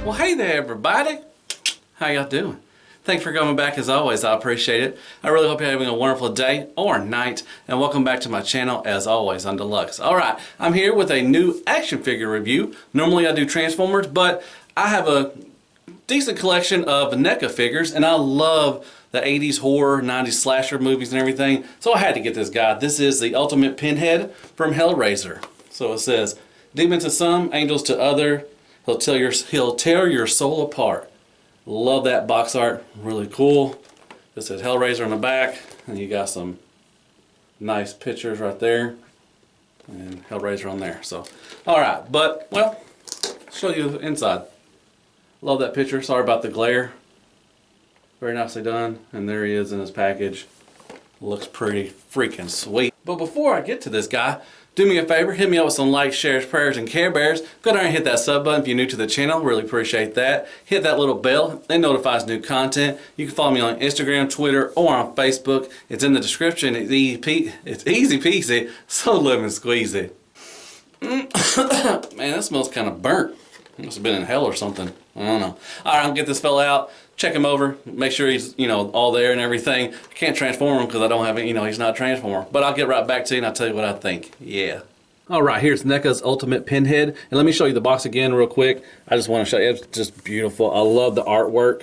Well, hey there, everybody. How y'all doing? Thanks for coming back as always. I appreciate it. I really hope you're having a wonderful day or night, and welcome back to my channel as always on Deluxe. Alright, I'm here with a new action figure review. Normally I do Transformers, but I have a decent collection of NECA figures, and I love the 80s horror, 90s slasher movies and everything, so I had to get this guy. This is the ultimate Pinhead from Hellraiser. So it says, demons to some, angels to other, he'll tear your soul apart. Love that box art, really cool. It says Hellraiser on the back, and you got some nice pictures right there, and Hellraiser on there. So, alright, but, well, show you the inside. Love that picture, sorry about the glare. Very nicely done, and there he is in his package. Looks pretty freaking sweet. But before I get to this guy, do me a favor, hit me up with some likes, shares, prayers, and Care Bears. Go down and hit that sub button if you're new to the channel. Really appreciate that. Hit that little bell. It notifies new content. You can follow me on Instagram, Twitter, or on Facebook. It's in the description. It's easy peasy. So lemon squeezy. Man, that smells kind of burnt. Must have been in hell or something. I don't know. Alright, I'm gonna get this fella out. Check him over. Make sure he's, all there and everything. I can't transform him because I don't have it, he's not a transformer. But I'll get right back to you and I'll tell you what I think. Yeah. Alright, here's NECA's Ultimate Pinhead. And let me show you the box again real quick. I just want to show you. It's just beautiful. I love the artwork.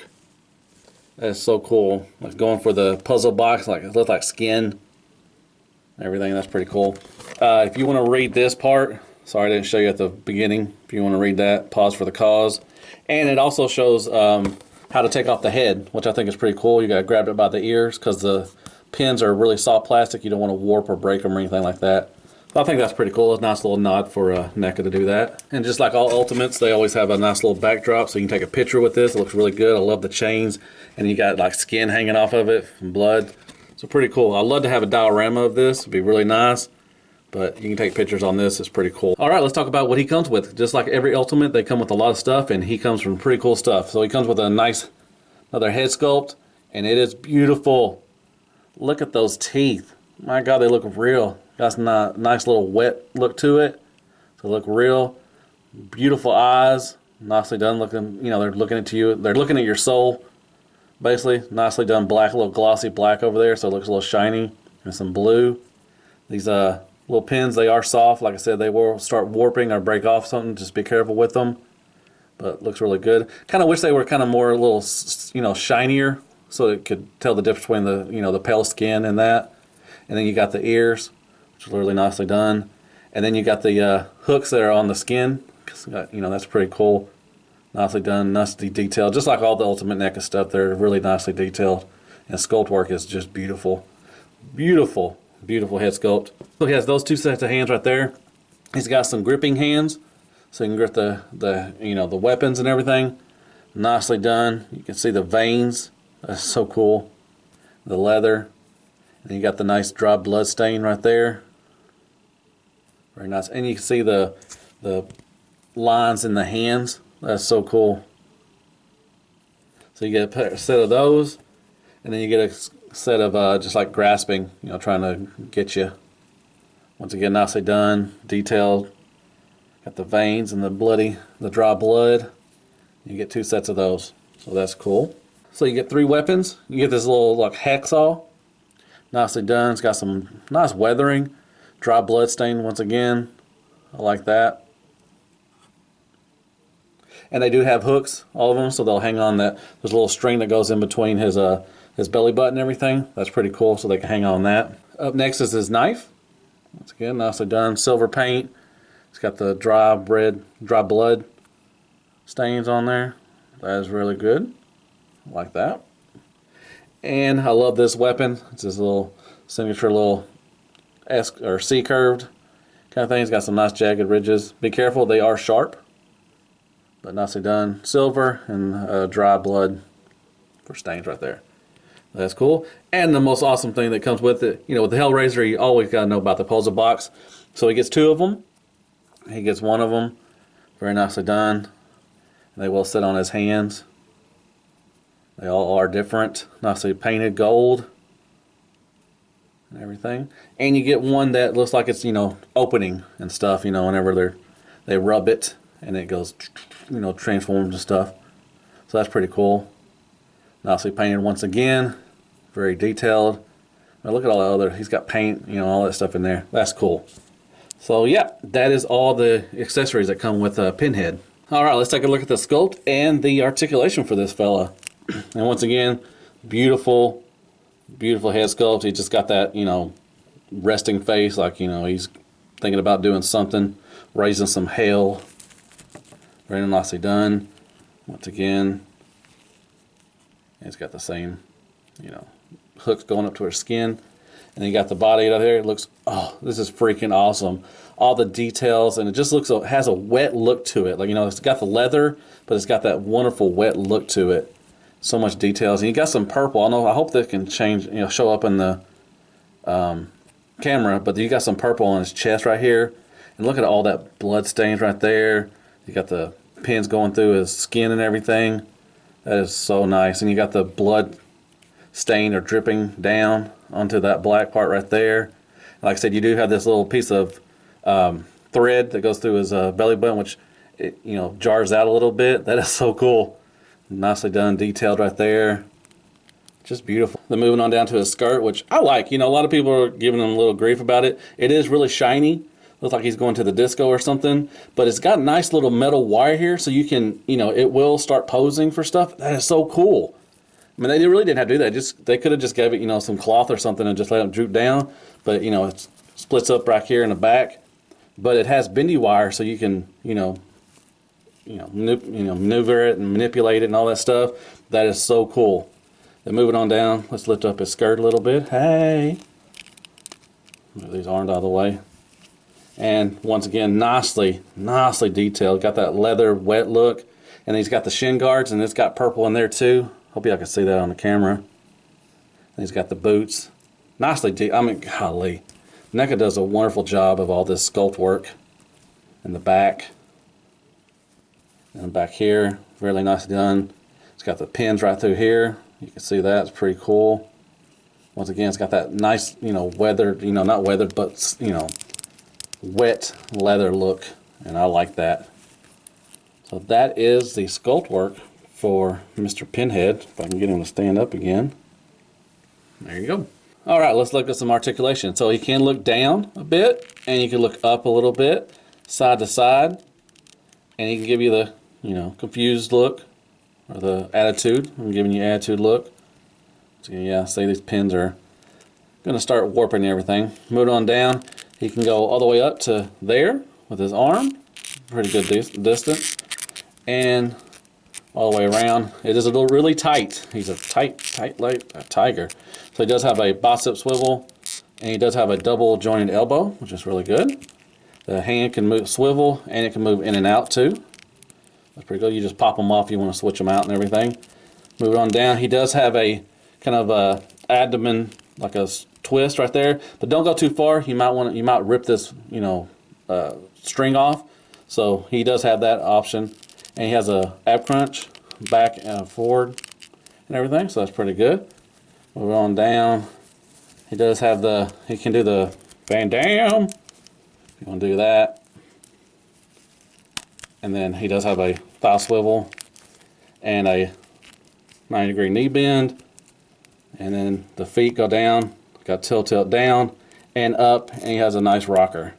That's so cool. Like going for the puzzle box. Like it looks like skin. Everything. That's pretty cool. If you want to read this part. Sorry I didn't show you at the beginning. If you want to read that, pause for the cause. And it also shows how to take off the head, which I think is pretty cool. You got to grab it by the ears because the pins are really soft plastic. You don't want to warp or break them or anything like that. But I think that's pretty cool. It's a nice little nod for NECA to do that. And just like all Ultimates, they always have a nice little backdrop so you can take a picture with this. It looks really good. I love the chains. And you got like skin hanging off of it and blood. So pretty cool. I'd love to have a diorama of this. It'd be really nice. But you can take pictures on this. It's pretty cool. All right, let's talk about what he comes with. Just like every Ultimate, they come with a lot of stuff, and he comes from pretty cool stuff. So he comes with a nice, another head sculpt, and it is beautiful. Look at those teeth. My God, they look real. Got some nice little wet look to it. So look real. Beautiful eyes. Nicely done looking. They're looking into you. They're looking at your soul, basically. Nicely done black, a little glossy black over there, so it looks a little shiny. And some blue. These little pins, they are soft. Like I said, they will start warping or break off something. Just be careful with them. But looks really good. Kind of wish they were kind of more a little, shinier, so it could tell the difference between the, the pale skin and that. And then you got the ears, which is really nicely done. And then you got the hooks that are on the skin. That's pretty cool. Nicely done, nicely detailed. Just like all the Ultimate NECA stuff, they're really nicely detailed. And sculpt work is just beautiful. Beautiful. Beautiful head sculpt. So he has those two sets of hands right there. He's got some gripping hands, so you can grip the weapons and everything. Nicely done. You can see the veins. That's so cool. The leather. And you got the nice dry blood stain right there. Very nice. And you can see the lines in the hands. That's so cool. So you get a set of those, and then you get a set of just like grasping, trying to get you. Once again, nicely done, detailed. Got the veins and the dry blood. You get two sets of those, so that's cool. So you get three weapons. You get this little like hacksaw, nicely done. It's got some nice weathering, dry blood stain once again. I like that. And they do have hooks, all of them, so they'll hang on that. There's a little string that goes in between his belly button and everything. That's pretty cool, so they can hang on that. Up next is his knife. Once again, nicely done. Silver paint. It's got the dry blood stains on there. That is really good. I like that. And I love this weapon. It's this little signature little S or C curved kind of thing. It's got some nice jagged ridges. Be careful, they are sharp. But nicely done. Silver and dry blood for stains right there. That's cool. And the most awesome thing that comes with it, with the Hellraiser, you always got to know about the puzzle box. So he gets two of them. He gets one of them. Very nicely done. They will sit on his hands. They all are different. Nicely painted gold. And everything. And you get one that looks like it's, opening and stuff, whenever they rub it and it goes, you know, transforms and stuff. So that's pretty cool. Nicely painted once again, very detailed. Now look at all the other, he's got paint, you know, all that stuff in there. That's cool. So yeah, that is all the accessories that come with Pinhead. All right, let's take a look at the sculpt and the articulation for this fella. And once again, beautiful, beautiful head sculpt. He just got that, you know, resting face, like, you know, he's thinking about doing something, raising some hell. Very nicely done. Once again, he's got the same, you know, hooks going up to her skin. And then you got the body out there. It looks, oh, this is freaking awesome. All the details, and it just looks, has a wet look to it. Like, you know, it's got the leather, but it's got that wonderful wet look to it. So much details. And you got some purple. I hope that can change, you know, show up in the camera, but you got some purple on his chest right here. And look at all that blood stains right there. You got the pins going through his skin and everything. That is so nice. And you got the blood stain or dripping down onto that black part right there. Like I said, you do have this little piece of thread that goes through his belly button, which it, you know, jars out a little bit. That is so cool. Nicely done, detailed right there. Just beautiful. Then moving on down to his skirt, which I like. You know, a lot of people are giving him a little grief about it. It is really shiny. Looks like he's going to the disco or something. But it's got a nice little metal wire here, so you can, you know, it will start posing for stuff. That is so cool. I mean, they really didn't have to do that. They could have just gave it, you know, some cloth or something and just let it droop down. But, you know, it splits up right here in the back. But it has bendy wire, so you can, maneuver it and manipulate it and all that stuff. That is so cool. Then moving on down, let's lift up his skirt a little bit. Hey! Move these arms out of the way. And once again, nicely detailed. Got that leather wet look. And he's got the shin guards, and it's got purple in there too. Hope y'all can see that on the camera. And he's got the boots. Nicely detailed. I mean, golly. NECA does a wonderful job of all this sculpt work. In the back. And back here, really nicely done. It's got the pins right through here. You can see that, it's pretty cool. Once again, it's got that nice, you know, weathered, you know, not weathered, but, you know, wet leather look, and I like that. So that is the sculpt work for Mr. Pinhead. If I can get him to stand up again. There you go. All right, let's look at some articulation. So he can look down a bit, and you can look up a little bit, side to side, and he can give you the, you know, confused look. Or the attitude. I'm giving you attitude look. So yeah, see these pins are going to start warping everything. Moving on down, he can go all the way up to there with his arm. Pretty good distance. And all the way around. It is a little really tight. He's a tight like a tiger. So he does have a bicep swivel, and he does have a double jointed elbow, which is really good. The hand can move swivel, and it can move in and out too. That's pretty good. You just pop them off if you want to switch them out and everything. Moving on down, he does have a kind of a abdomen, like a twist right there, but don't go too far. You might rip this, you know, string off. So he does have that option, and he has a ab crunch back and forward and everything. So that's pretty good. Moving on down, he does have he can do the Van Dam. You want to do that. And then he does have a thigh swivel and a 90-degree knee bend. And then the feet go down, got tilt down and up, and he has a nice rocker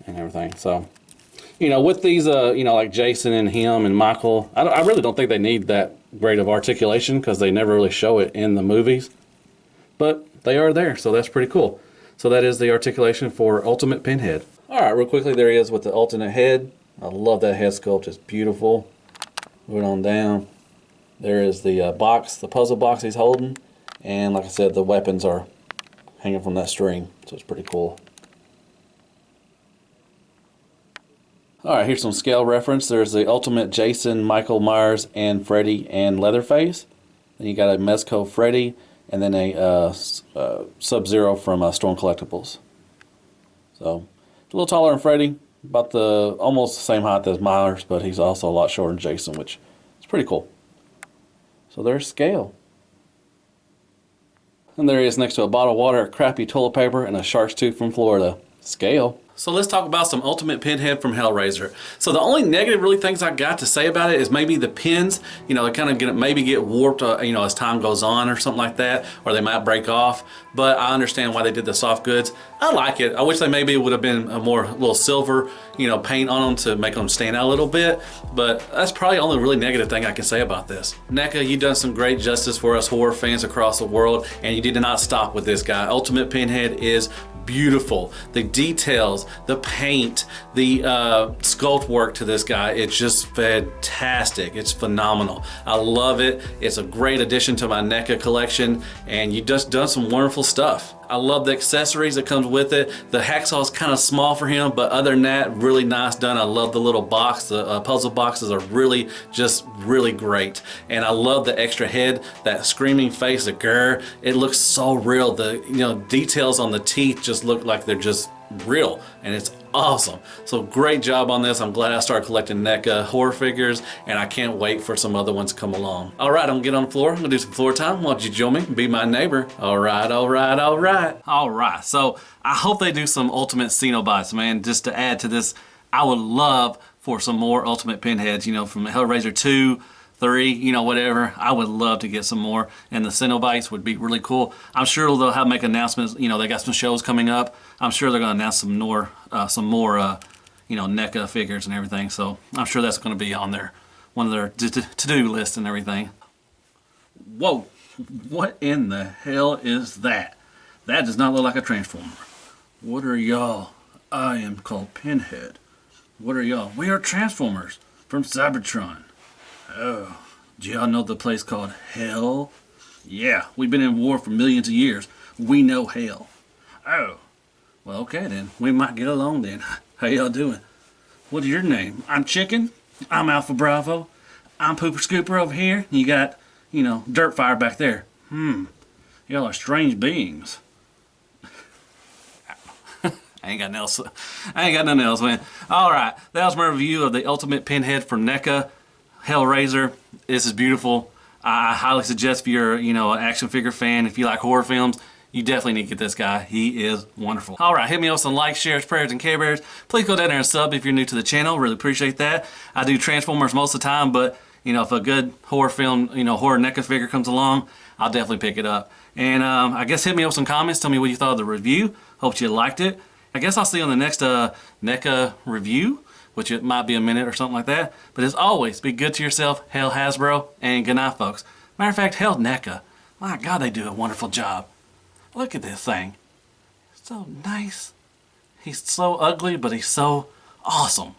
and everything. So, you know, with these, you know, like Jason and him and Michael, I really don't think they need that great of articulation because they never really show it in the movies. But they are there, so that's pretty cool. So that is the articulation for Ultimate Pinhead. All right, real quickly, there he is with the alternate head. I love that head sculpt, it's beautiful. Moving on down, there is the box, the puzzle box he's holding, and like I said, the weapons are hanging from that string, so it's pretty cool. Alright, here's some scale reference. There's the Ultimate Jason, Michael Myers, and Freddy, and Leatherface. Then you got a Mezco Freddy, and then a Sub-Zero from Storm Collectibles. So, a little taller than Freddy. About almost the same height as Myers, but he's also a lot shorter than Jason, which is pretty cool. So there's scale. And there he is next to a bottle of water, a crappy toilet paper, and a shark's tooth from Florida. Scale. So let's talk about some Ultimate Pinhead from Hellraiser. So the only negative really things I got to say about it is maybe the pins, you know, they kind of maybe get warped, you know, as time goes on or something like that, or they might break off. But I understand why they did the soft goods. I like it. I wish they maybe would have been a more little silver, you know, paint on them to make them stand out a little bit. But that's probably the only really negative thing I can say about this. NECA, you've done some great justice for us horror fans across the world, and you did not stop with this guy. Ultimate Pinhead is beautiful. The details, the paint, the sculpt work to this guy, it's just fantastic. It's phenomenal. I love it. It's a great addition to my NECA collection, and you just done some wonderful stuff. I love the accessories that comes with it. The hacksaw is kind of small for him, but other than that, really nice done. I love the little box. The puzzle boxes are really, just really great. And I love the extra head, that screaming face, the grr. It looks so real. The, you know, details on the teeth just look like they're just real, and it's awesome. So great job on this. I'm glad I started collecting NECA horror figures, and I can't wait for some other ones to come along. All right, I'm gonna get on the floor. I'm gonna do some floor time. Why don't you join me? Be my neighbor. All right, all right, all right. All right, so I hope they do some Ultimate Cenobites, man, just to add to this. I would love for some more Ultimate Pinheads, you know, from Hellraiser 2, 3, you know, whatever. I would love to get some more, and the Cenobites would be really cool. I'm sure they'll have make announcements. You know, they got some shows coming up. I'm sure they're going to announce some more, you know, NECA figures and everything. So I'm sure that's going to be on their one of their to-do list and everything. Whoa! What in the hell is that? That does not look like a Transformer. What are y'all? I am called Pinhead. What are y'all? We are Transformers from Cybertron. Oh, do y'all know the place called Hell? Yeah, we've been in war for millions of years. We know Hell. Oh, well, okay then. We might get along then. How y'all doing? What's your name? I'm Chicken. I'm Alpha Bravo. I'm Pooper Scooper over here. You got, you know, Dirt Fire back there. Y'all are strange beings. I ain't got nothing else. I ain't got nothing else, man. All right, that was my review of the Ultimate Pinhead from NECA Hellraiser. This is beautiful. I highly suggest if you're, you know, an action figure fan, if you like horror films, you definitely need to get this guy. He is wonderful. All right, hit me up with some likes, shares, prayers, and care bears. Please go down there and sub if you're new to the channel. Really appreciate that. I do Transformers most of the time, but you know, if a good horror film, you know, horror NECA figure comes along, I'll definitely pick it up. And I guess hit me up with some comments. Tell me what you thought of the review. Hope you liked it. I guess I'll see you on the next NECA review, which it might be a minute or something like that. But as always, be good to yourself. Hell Hasbro, and good night, folks. Matter of fact, hell NECA. My God, they do a wonderful job. Look at this thing. So nice. He's so ugly, but he's so awesome.